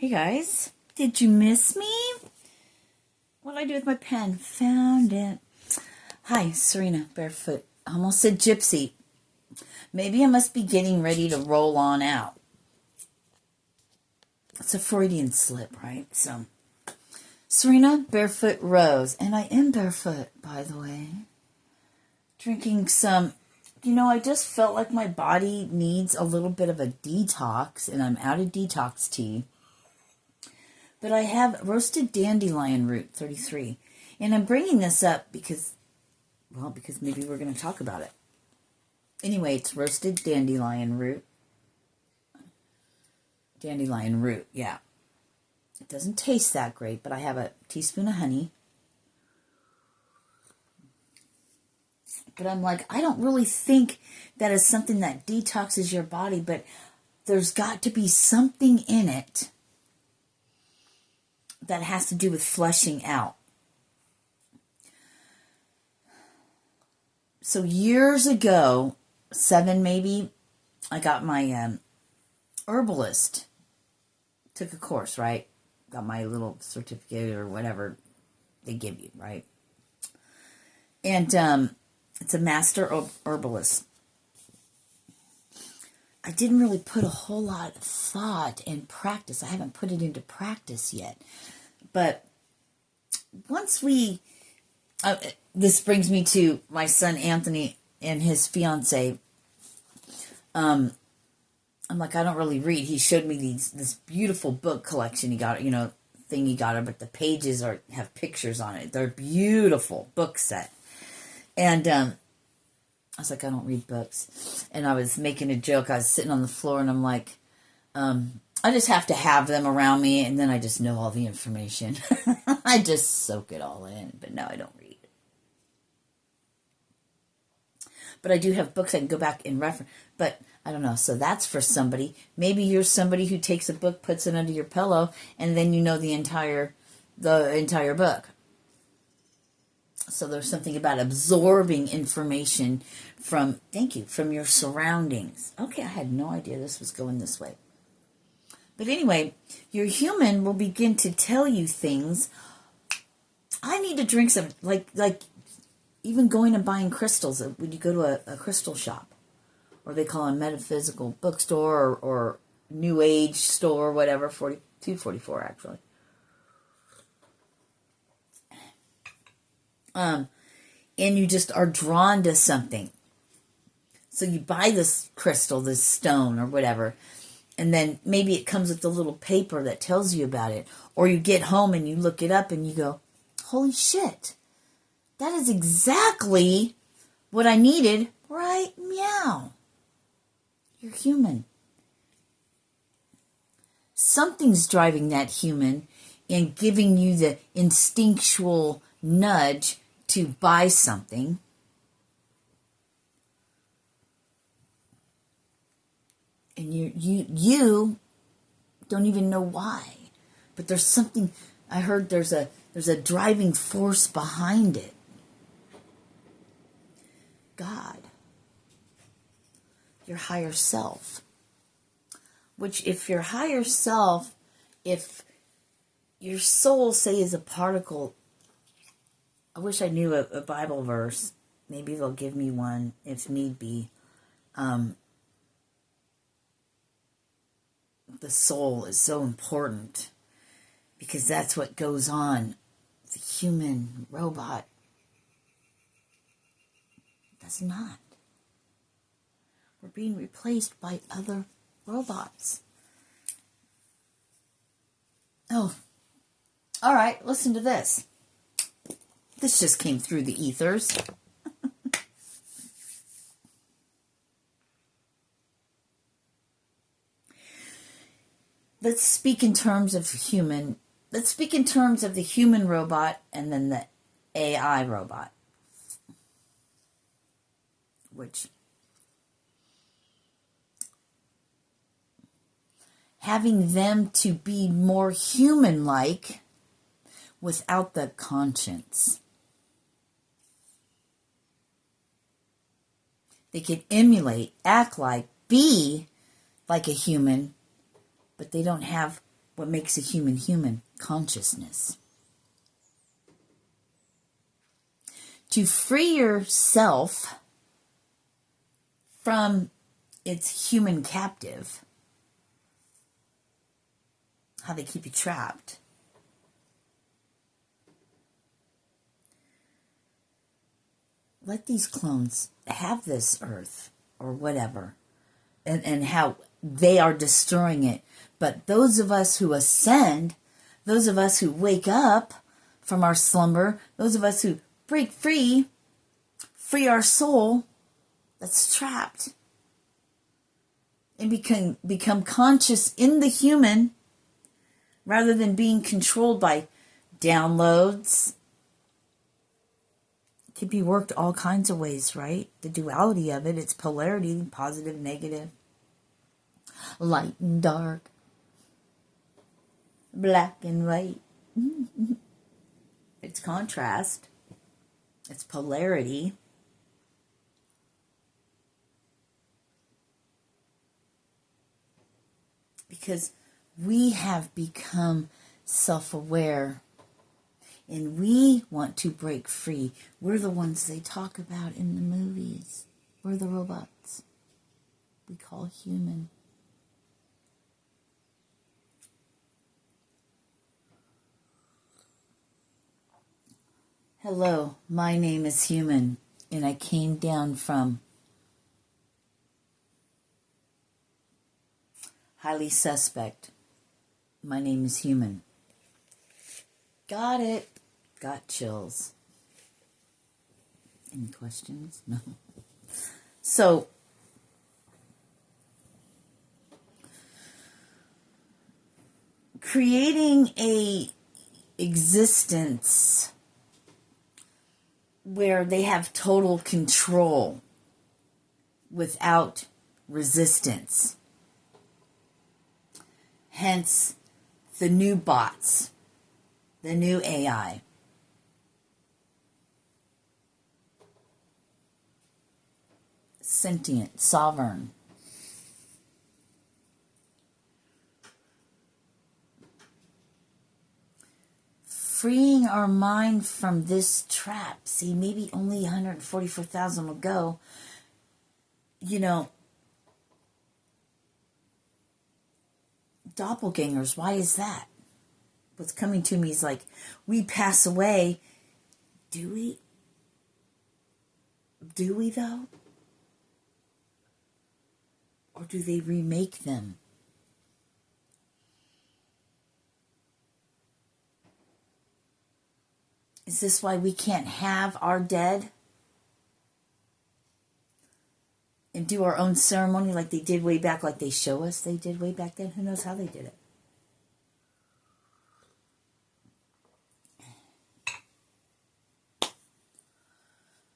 Hey guys, did you miss me? What did I do with my pen? Found it. Hi, Sirena, Barefoot. I almost said gypsy. Maybe I must be getting ready to roll on out. It's a Freudian slip, right? So, Sirena, Barefoot, Rose. And I am barefoot, by the way. Drinking some... I just felt like my body needs a little bit of a detox, and I'm out of detox tea. But I have roasted dandelion root, 33. And I'm bringing this up because maybe we're going to talk about it. Anyway, it's roasted dandelion root. Dandelion root, yeah. It doesn't taste that great, but I have a teaspoon of honey. But I'm like, I don't really think that is something that detoxes your body, but there's got to be something in it that has to do with flushing out. So years ago, 7 maybe, I got my herbalist. Took a course, right? Got my little certificate or whatever they give you, right? And it's a master herbalist. I didn't really put a whole lot of thought and practice. I haven't put it into practice yet. But once this brings me to my son Anthony and his fiance. I'm like, I don't really read. He showed me this beautiful book collection he got, thing he got, but the pages have pictures on it. They're beautiful book set. And I was like, I don't read books. And I was making a joke. I was sitting on the floor and I'm like, I just have to have them around me and then I just know all the information. I just soak it all in. But no, I don't read. But I do have books I can go back and reference. But I don't know. So that's for somebody. Maybe you're somebody who takes a book, puts it under your pillow, and then you know the entire book. So there's something about absorbing information from your surroundings. Okay, I had no idea this was going this way. But anyway, your human will begin to tell you things. I need to drink some, like even going and buying crystals. When you go to a crystal shop, or they call it a metaphysical bookstore or new age store, whatever, 244 actually. And you just are drawn to something. So you buy this crystal, this stone or whatever, and then maybe it comes with a little paper that tells you about it. Or you get home and you look it up and you go, holy shit, that is exactly what I needed, right? Meow. You're human. Something's driving that human and giving you the instinctual nudge to buy something. And you don't even know why. But there's something, I heard there's a driving force behind it. God. Your higher self. Which if your higher self, if your soul, say, is a particle, I wish I knew a Bible verse. Maybe they'll give me one if need be. The soul is so important because that's what goes on. The human robot does not. We're being replaced by other robots. Oh, all right, listen to this. This just came through the ethers. Let's speak in terms of human. Let's speak in terms of the human robot and then the AI robot. Which, having them to be more human-like without the conscience. They can emulate, act like, be like a human, but they don't have what makes a human human, consciousness. To free yourself from its human captive, how they keep you trapped, let these clones have this earth or whatever, and how they are destroying it. But those of us who ascend, those of us who wake up from our slumber, those of us who break free, free our soul that's trapped, and become conscious in the human rather than being controlled by downloads. It can be worked all kinds of ways, right? The duality of it, its polarity, positive, negative, light and dark, black and white. It's contrast. It's polarity. Because we have become self-aware and we want to break free. We're the ones they talk about in the movies. We're the robots we call human. Hello, my name is Human, and I came down from highly suspect. My name is Human. Got it. Got chills. Any questions? No. So, creating a existence where they have total control without resistance. Hence, the new bots, the new AI. Sentient, sovereign. Freeing our mind from this trap. See, maybe only 144,000 will go. Doppelgangers, why is that? What's coming to me is like, we pass away. Do we? Do we though? Or do they remake them? Is this why we can't have our dead and do our own ceremony like they did way back, like they show us they did way back then? Who knows how they did it?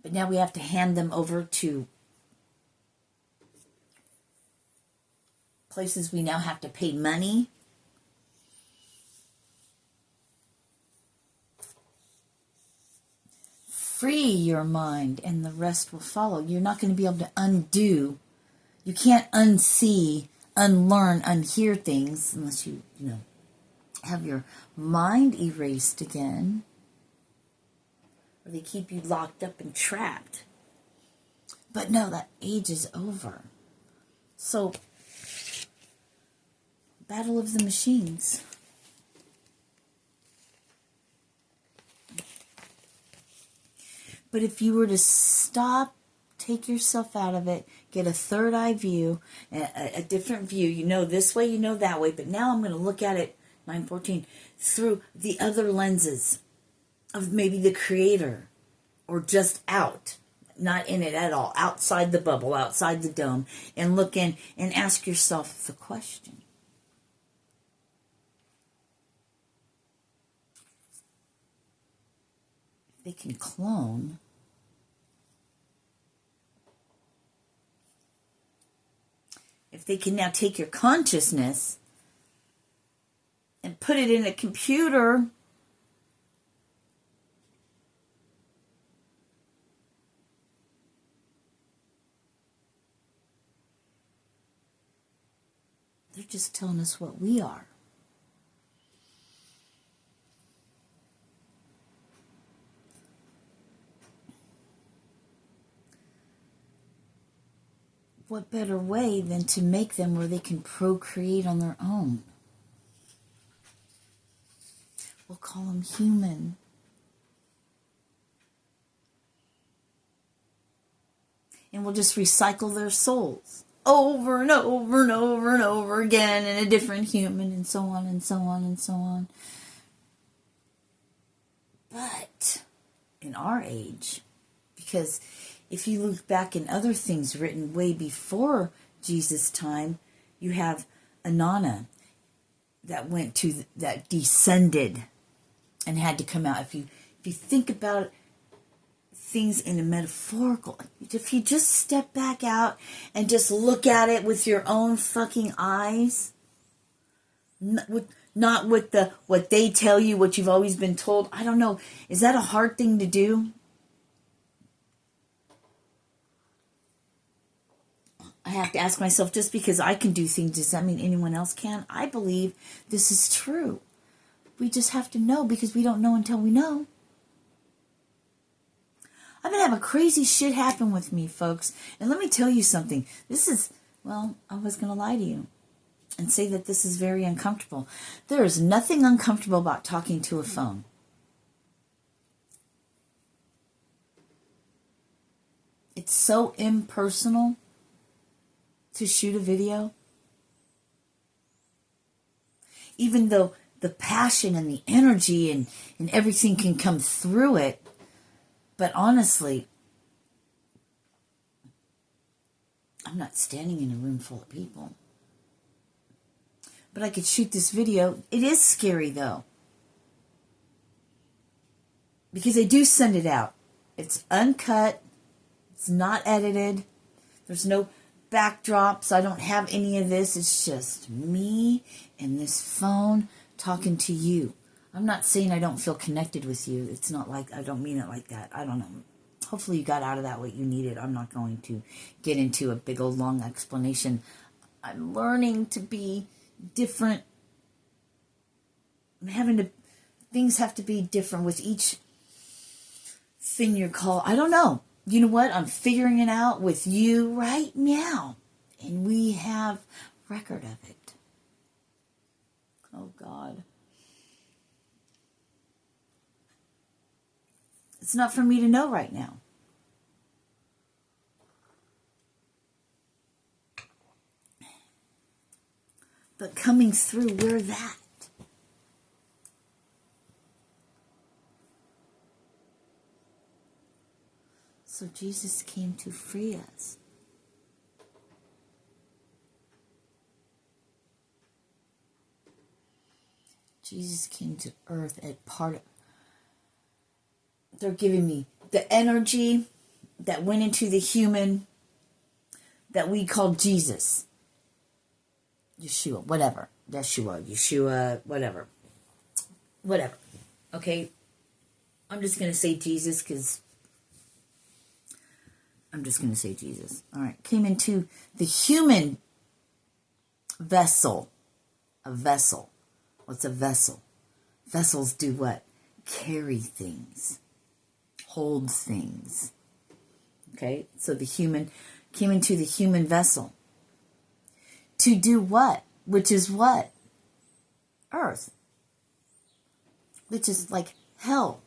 But now we have to hand them over to places we now have to pay money. Free your mind and the rest will follow. You're not going to be able to undo. You can't unsee, unlearn, unhear things unless you have your mind erased again. Or they keep you locked up and trapped. But no, that age is over. So, Battle of the Machines. But if you were to stop, take yourself out of it, get a third eye view, a different view, this way, that way, but now I'm going to look at it, 914, through the other lenses of maybe the creator, or just out, not in it at all, outside the bubble, outside the dome, and look in and ask yourself the question. They can clone. If they can now take your consciousness and put it in a computer, they're just telling us what we are. what better way than to make them where they can procreate on their own? We'll call them human. And we'll just recycle their souls over and over and over and over again in a different human, and so on and so on and so on. But in our age, because if you look back in other things written way before Jesus' time, you have Anana that descended and had to come out. If you think about things in a metaphorical, if you just step back out and just look at it with your own fucking eyes, not with what they tell you, what you've always been told. I don't know. Is that a hard thing to do? I have to ask myself, just because I can do things, does that mean anyone else can? I believe this is true. We just have to know, because we don't know until we know. I've been having crazy shit happen with me, folks. And let me tell you something. This is, well, I was going to lie to you and say that this is very uncomfortable. There is nothing uncomfortable about talking to a phone. It's so impersonal to shoot a video. Even though the passion and the energy and everything can come through it. But honestly, I'm not standing in a room full of people. But I could shoot this video. It is scary, though. Because I do send it out. It's uncut. It's not edited. There's no backdrops. I don't have any of this. It's just me and this phone talking to you. I'm not saying I don't feel connected with you. It's not like, I don't mean it like that. I don't know. Hopefully you got out of that what you needed. I'm not going to get into a big old long explanation. I'm learning to be different. Things have to be different with each thing you're called. I don't know. You know what? I'm figuring it out with you right now. And we have record of it. Oh, God. It's not for me to know right now. But coming through, we're that. So Jesus came to free us. Jesus came to earth at part of... They're giving me the energy that went into the human that we call Jesus. Yeshua, whatever. Yeshua, whatever. Whatever. Okay? I'm just going to say Jesus because... I'm just going to say Jesus. All right. Came into the human vessel. A vessel. What's a vessel? Vessels do what? Carry things. Hold things. Okay? So the human came into the human vessel. To do what? Which is what? Earth. Which is like hell.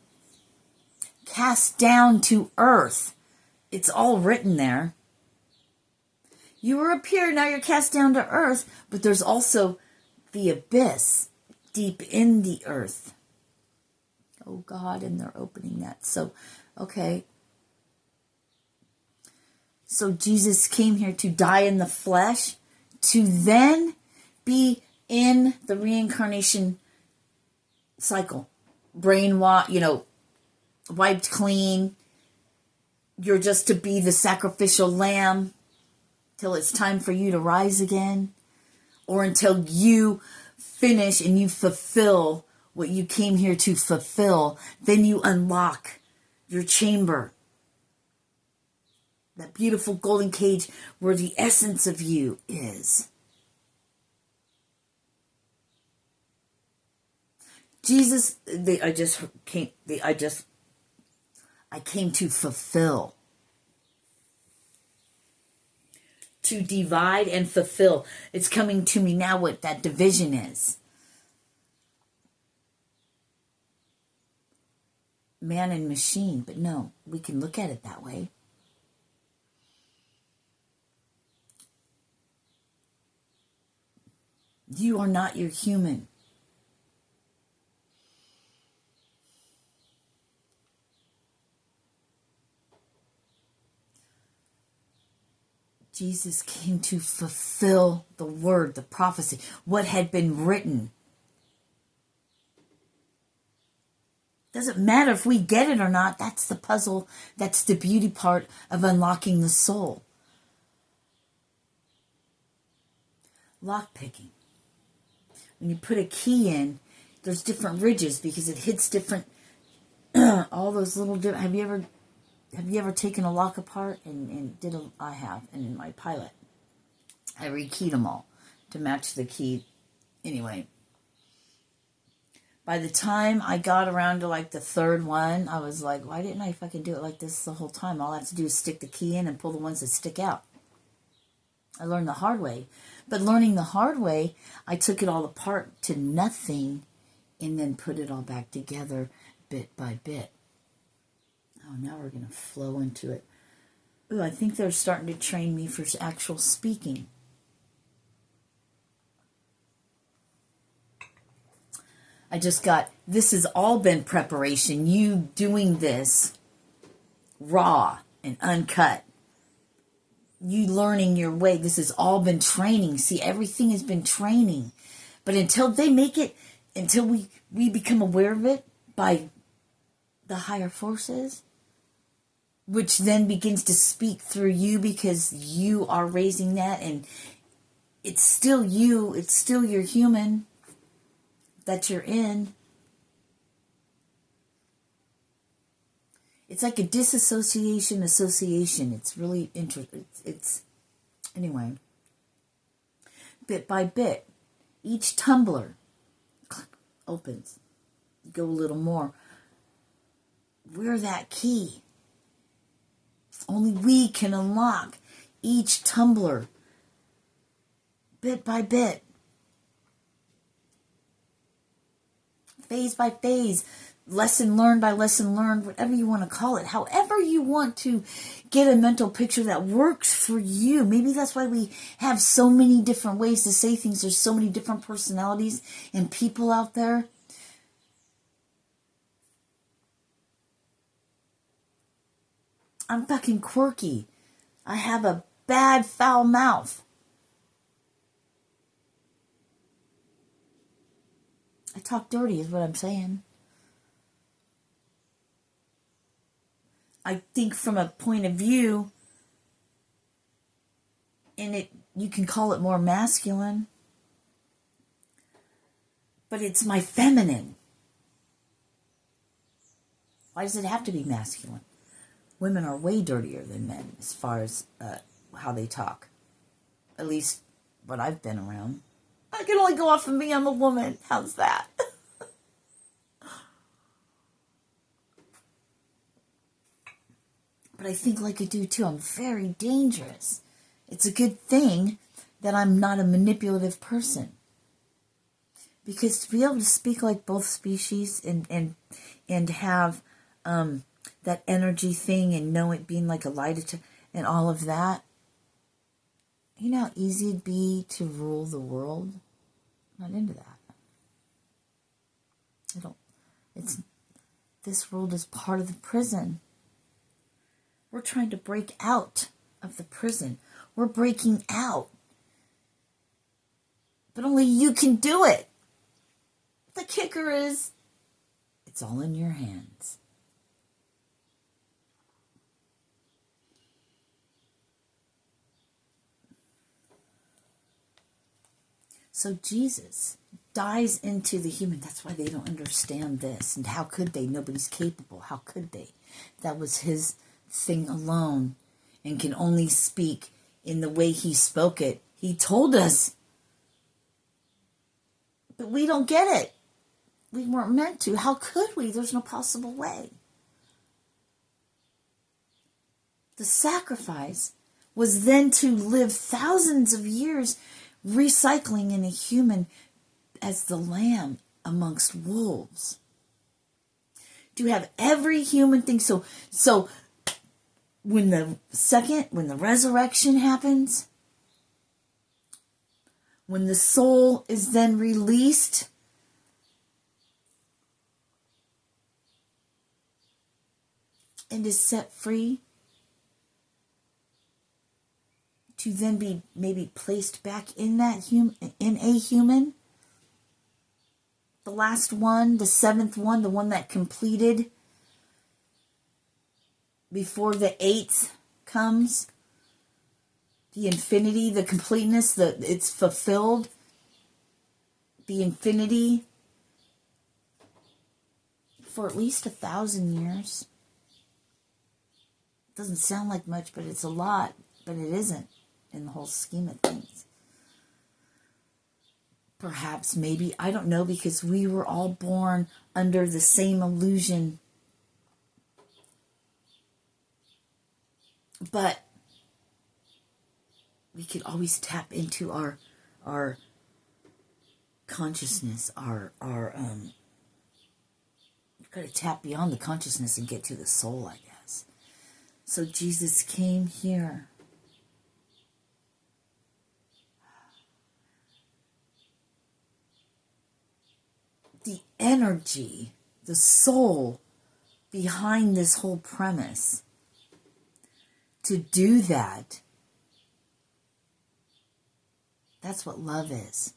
Cast down to earth. It's all written there. You were up here, now you're cast down to earth, but there's also the abyss deep in the earth. Oh God, and they're opening that. So, okay. So Jesus came here to die in the flesh, to then be in the reincarnation cycle. Wiped clean. You're just to be the sacrificial lamb till it's time for you to rise again, or until you finish and you fulfill what you came here to fulfill. Then you unlock your chamber, that beautiful golden cage where the essence of you is. Jesus, I came to fulfill. To divide and fulfill. It's coming to me now what that division is. Man and machine. But no, we can look at it that way. You are not your human. Jesus came to fulfill the word, the prophecy, what had been written. Doesn't matter if we get it or not. That's the puzzle. That's the beauty part of unlocking the soul. Lockpicking. When you put a key in, there's different ridges because it hits different, all those little, have you ever taken a lock apart I have, and in my pilot, I rekeyed them all to match the key. Anyway, by the time I got around to like the third one, I was like, why didn't I fucking do it like this the whole time? All I have to do is stick the key in and pull the ones that stick out. I learned the hard way. But learning the hard way, I took it all apart to nothing and then put it all back together bit by bit. Oh, now we're going to flow into it. Ooh, I think they're starting to train me for actual speaking. I just got, this has all been preparation. You doing this raw and uncut. You learning your way. This has all been training. See, everything has been training. But until they make it, until we become aware of it by the higher forces, which then begins to speak through you because you are raising that, and it's still you, it's still your human that you're in. It's like a disassociation association. It's really interesting. It's anyway. Bit by bit, each tumbler opens. Go a little more. We're that key. Only we can unlock each tumbler bit by bit. Phase by phase. Lesson learned by lesson learned, whatever you want to call it. However you want to get a mental picture that works for you. Maybe that's why we have so many different ways to say things. There's so many different personalities and people out there. I'm fucking quirky. I have a bad, foul mouth. I talk dirty is what I'm saying. I think from a point of view, and you can call it more masculine, but it's my feminine. Why does it have to be masculine? Women are way dirtier than men as far as how they talk. At least what I've been around. I can only go off of me. I'm a woman. How's that? But I think like I do too. I'm very dangerous. It's a good thing that I'm not a manipulative person. Because to be able to speak like both species and have that energy thing and know it being like a light and all of that, you know how easy it'd be to rule the world? I'm not into that. This world is part of the prison. We're trying to break out of the prison. We're breaking out. But only you can do it. The kicker is, it's all in your hands. So Jesus dies into the human. That's why they don't understand this. And how could they? Nobody's capable. How could they? That was his thing alone, and can only speak in the way he spoke it. He told us. But we don't get it. We weren't meant to. How could we? There's no possible way. The sacrifice was then to live thousands of years recycling in a human as the lamb amongst wolves. To have every human thing. So when the resurrection happens, when the soul is then released, and is set free, to then be maybe placed back in a human, the last one, the seventh one, the one that completed before the eighth comes, the infinity, the completeness, it's fulfilled, the infinity for at least 1,000 years. Doesn't sound like much, but it's a lot, but it isn't in the whole scheme of things. Perhaps, maybe, I don't know, because we were all born under the same illusion. But we could always tap into our consciousness, we've got to tap beyond the consciousness and get to the soul, I guess. So Jesus came here. The energy, the soul behind this whole premise, to do that, that's what love is.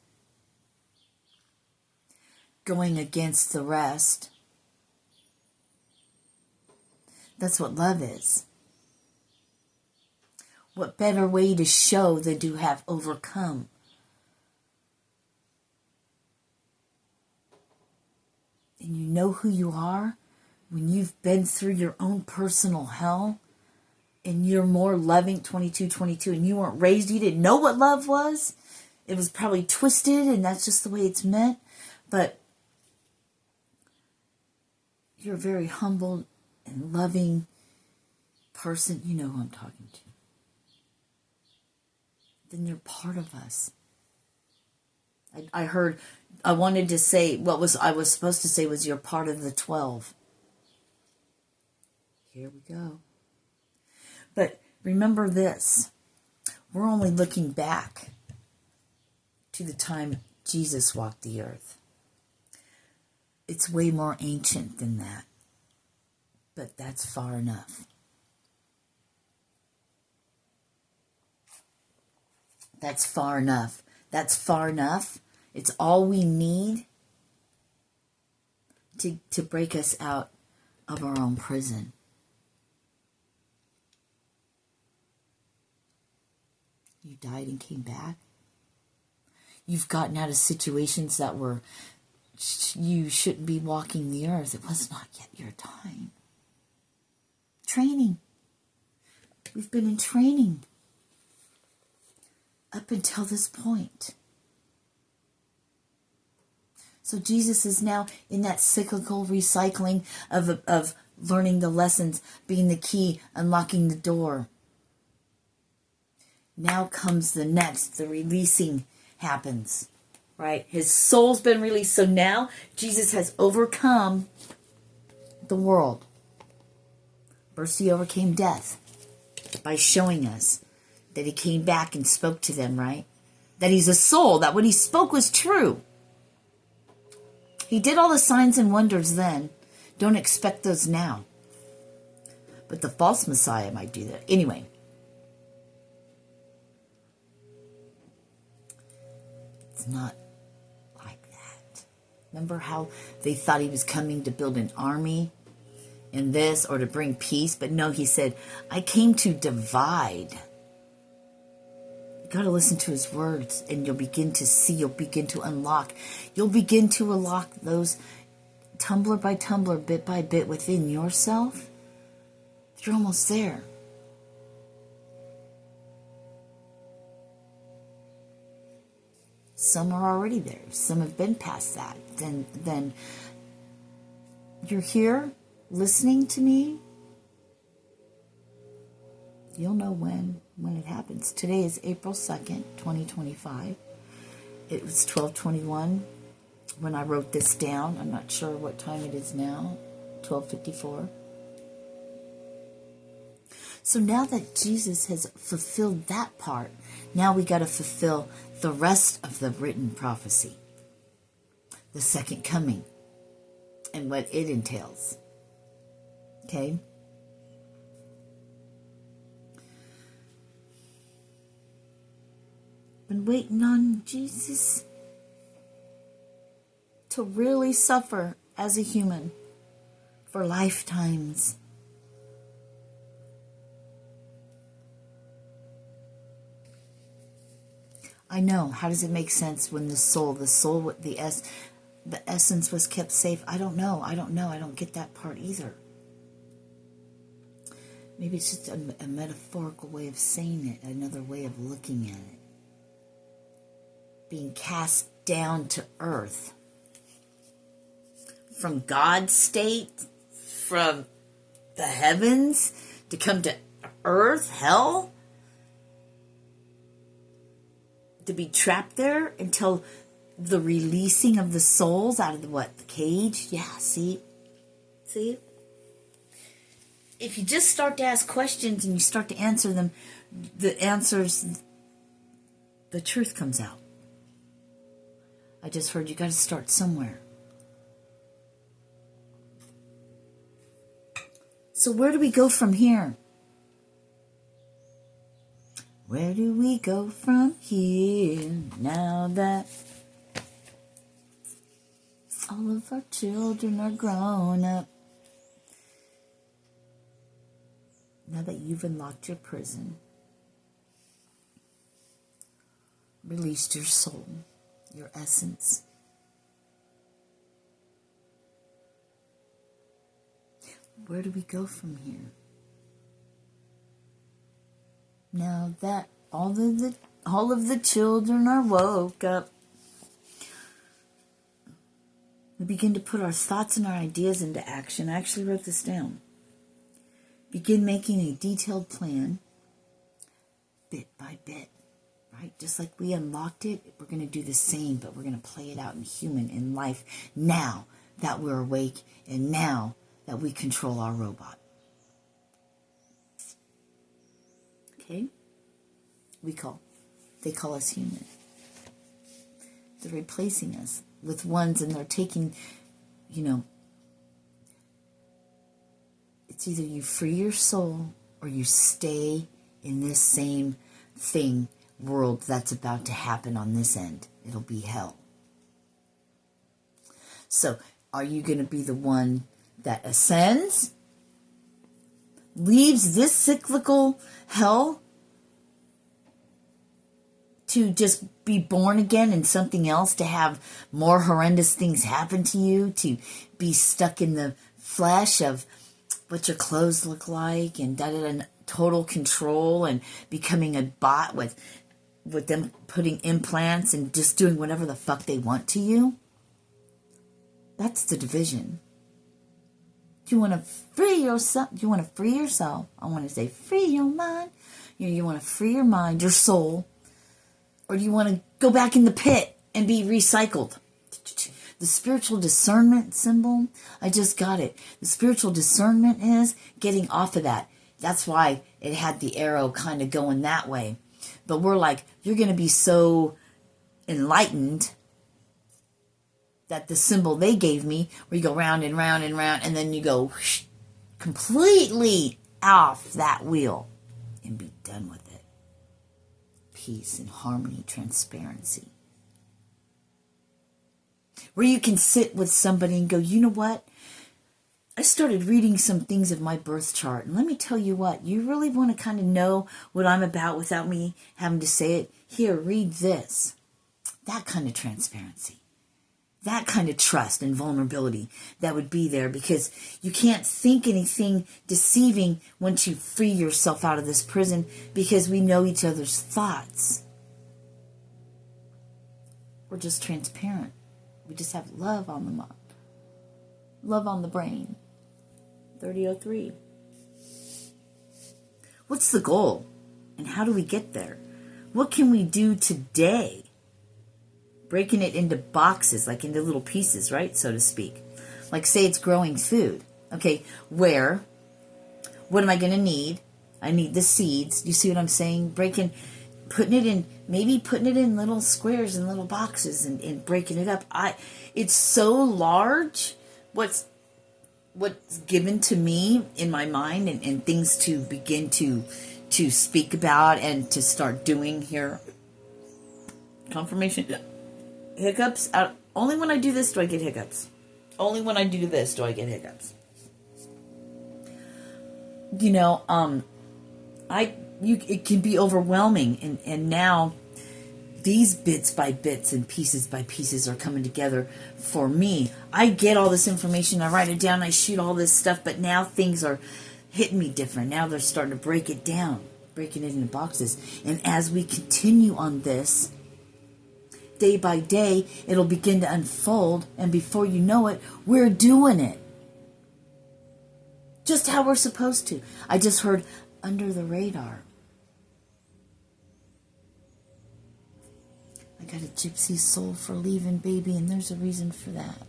Going against the rest, that's what love is. What better way to show than to have overcome? And you know who you are when you've been through your own personal hell and you're more loving, 22, and you weren't raised, you didn't know what love was. It was probably twisted and that's just the way it's meant. But you're a very humble and loving person. You know who I'm talking to. Then you're part of us. I wanted to say, I was supposed to say was you're part of the 12. Here we go. But remember this, we're only looking back to the time Jesus walked the earth. It's way more ancient than that, but that's far enough. That's far enough. That's far enough. It's all we need to break us out of our own prison. You died and came back. You've gotten out of situations that were, you shouldn't be walking the earth. It was not yet your time. Training. We've been in training up until this point. So Jesus is now in that cyclical recycling of learning the lessons, being the key, unlocking the door. Now comes the next, the releasing happens, right? His soul's been released. So now Jesus has overcome the world. First he overcame death by showing us that he came back and spoke to them, right? That he's a soul, that what he spoke was true. He did all the signs and wonders then. Don't expect those now. But the false Messiah might do that. Anyway. It's not like that. Remember how they thought he was coming to build an army in this or to bring peace? But no, he said, I came to divide. You got to listen to his words and you'll begin to see, you'll begin to unlock. You'll begin to unlock those tumbler by tumbler, bit by bit within yourself. You're almost there. Some are already there. Some have been past that. Then you're here listening to me. You'll know when it happens. Today is April 2nd, 2025. It was 12:21 when I wrote this down. I'm not sure what time it is now. 12:54. So now that Jesus has fulfilled that part, now we got to fulfill the rest of the written prophecy. The second coming and what it entails. Okay? Been waiting on Jesus to really suffer as a human for lifetimes. I know. How does it make sense when the essence was kept safe? I don't know. I don't get that part either. Maybe it's just a metaphorical way of saying it, another way of looking at it. Being cast down to earth. From God's state, from the heavens, to come to earth, hell? To be trapped there until the releasing of the souls out of the cage? Yeah, see? If you just start to ask questions and you start to answer them, the truth comes out. I just heard you got to start somewhere. So where do we go from here? Where do we go from here now that all of our children are grown up? Now that you've unlocked your prison, released your soul, your essence, where do we go from here? Now that all of the children are woke up, we begin to put our thoughts and our ideas into action. I actually wrote this down. Begin making a detailed plan, bit by bit, right? Just like we unlocked it, we're going to do the same, but we're going to play it out in life, now that we're awake and now that we control our robot. Okay? They call us human. They're replacing us with ones, and they're taking, it's either you free your soul or you stay in this same world that's about to happen on this end. It'll be hell. So, are you going to be the one that ascends, leaves this cyclical hell to just be born again in something else, to have more horrendous things happen to you, to be stuck in the flesh of what your clothes look like and total control and becoming a bot with them putting implants and just doing whatever the fuck they want to you? That's the division. Do you want to free yourself? I want to say free your mind. You want to free your mind, your soul. Or do you want to go back in the pit and be recycled? The spiritual discernment symbol, I just got it. The spiritual discernment is getting off of that. That's why it had the arrow kind of going that way. But we're like, you're going to be so enlightened that the symbol they gave me, where you go round and round and round, and then you go whoosh, completely off that wheel and be done with it. Peace and harmony, transparency. Where you can sit with somebody and go, you know what? I started reading some things of my birth chart, and let me tell you what, you really want to kind of know what I'm about without me having to say it? Here, read this. That kind of transparency. That kind of trust and vulnerability that would be there, because you can't think anything deceiving once you free yourself out of this prison, because we know each other's thoughts. We're just transparent. We just have love on the mind. Love on the brain. 3003. What's the goal? And how do we get there? What can we do today? Breaking it into boxes, like into little pieces, right? So to speak. Like say it's growing food. Okay, where? What am I going to need? I need the seeds. You see what I'm saying? Putting it in little squares and little boxes and breaking it up. It's so large what's given to me in my mind and things to begin to speak about and to start doing here. Confirmation. Hiccups. Only when I do this do I get hiccups. Only when I do this do I get hiccups. You know, it can be overwhelming, and now these bits by bits and pieces by pieces are coming together for me. I get all this information, I write it down, I shoot all this stuff, but now things are hitting me different. Now they're starting to break it down, breaking it into boxes. And as we continue on this, day by day, it'll begin to unfold, and before you know it, we're doing it. Just how we're supposed to. I just heard under the radar. I got a gypsy soul for leaving, baby, and there's a reason for that.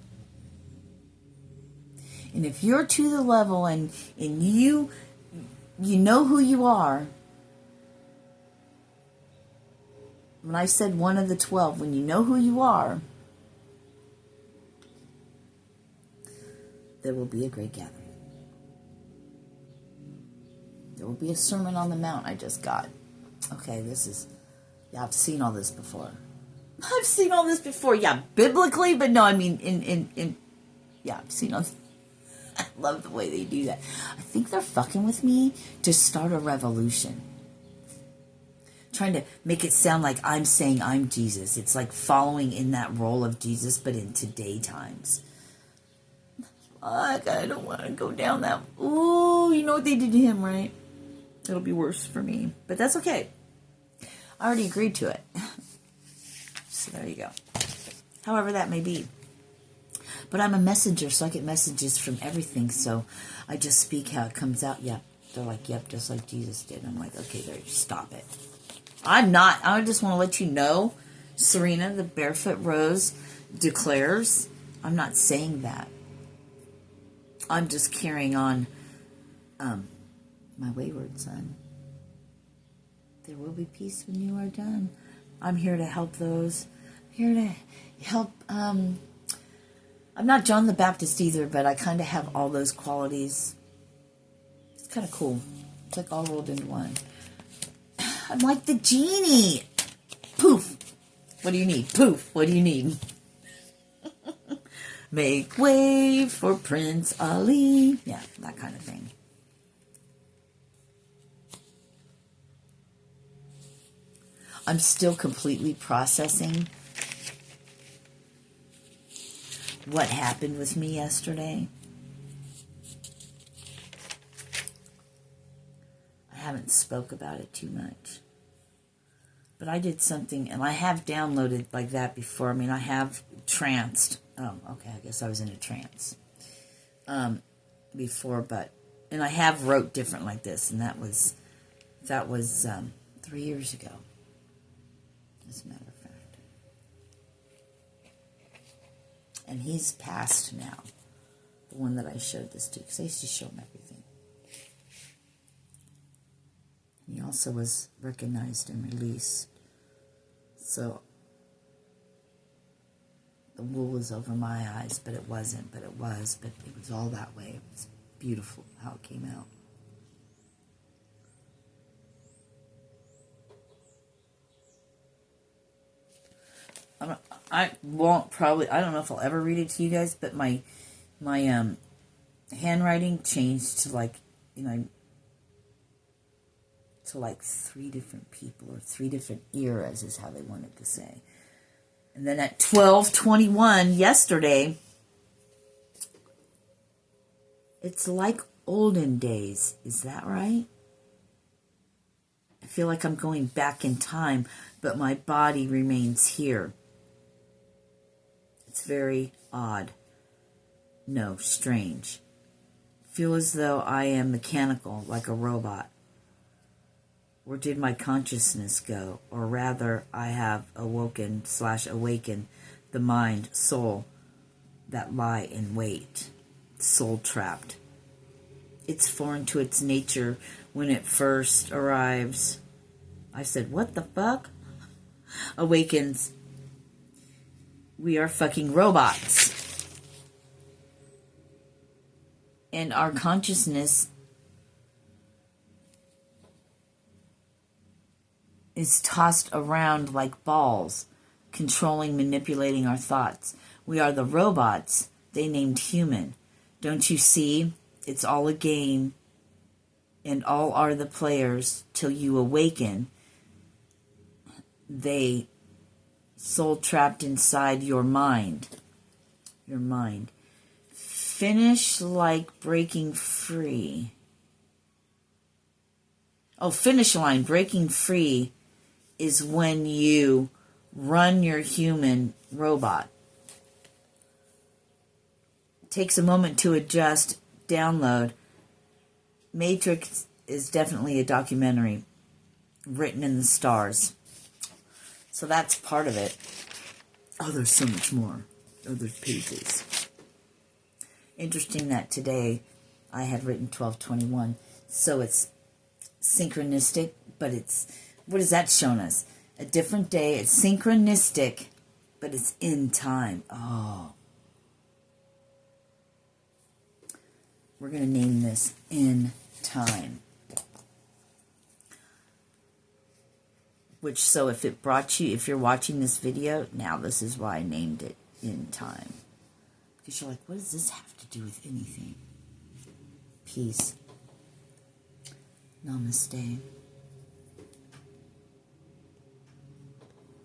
And if you're to the level and you know who you are, when I said one of the 12, when you know who you are, there will be a great gathering. There will be a Sermon on the Mount I just got. Okay, I've seen all this before. I've seen all this before, yeah, biblically, but no, I mean, I've seen all this. I love the way they do that. I think they're fucking with me to start a revolution. Trying to make it sound like I'm saying I'm Jesus. It's like following in that role of Jesus, but in today times. Fuck, I don't want to go down that. Ooh, you know what they did to him, right? It'll be worse for me. But that's okay. I already agreed to it. So there you go. However that may be. But I'm a messenger, so I get messages from everything. So I just speak how it comes out. Yep. They're like, yep, just like Jesus did. I'm like, okay, there, stop it. I just want to let you know, Sirena, the Barefoot Rose declares, I'm not saying that. I'm just carrying on my wayward son. There will be peace when you are done. I'm here to help those. Here to help. I'm not John the Baptist either, but I kind of have all those qualities. It's kind of cool. It's like all rolled into one. I'm like the genie. Poof. What do you need? Poof. What do you need? Make way for Prince Ali. Yeah, that kind of thing. I'm still completely processing what happened with me yesterday. I haven't spoke about it too much. But I did something, and I have downloaded like that before. I mean, I have tranced. Oh, okay, I guess I was in a trance before, and I have wrote different like this, and that was 3 years ago, as a matter of fact. And he's passed now, the one that I showed this to, because I used to show him everything. He also was recognized and released. So the wool was over my eyes, but it wasn't, but it was all that way. It was beautiful how it came out. I don't know if I'll ever read it to you guys, but my handwriting changed to like 3 different people or 3 different eras is how they wanted to say. And then at 12:21 yesterday, it's like olden days. Is that right? I feel like I'm going back in time, but my body remains here. It's very odd. No, strange. I feel as though I am mechanical, like a robot. Where did my consciousness go? Or rather, I have awoken / awakened the mind, soul, that lie in wait. Soul trapped. It's foreign to its nature when it first arrives. I said, what the fuck? Awakens. We are fucking robots. And our consciousness is tossed around like balls, controlling, manipulating our thoughts. We are the robots they named human. Don't you see? It's all a game, and all are the players till you awaken. They soul trapped inside your mind. Your mind. Finish like breaking free. Oh, finish line, breaking free is when you run your human robot. It takes a moment to adjust, download. Matrix is definitely a documentary written in the stars. So that's part of it. Oh, there's so much more. Other pages. Interesting that today I had written 1221. So it's synchronistic, but it's, what has that shown us? A different day. It's synchronistic, but it's in time. Oh. We're going to name this In Time. Which, so if it brought you, if you're watching this video, now this is why I named it In Time. Because you're like, what does this have to do with anything? Peace. Namaste.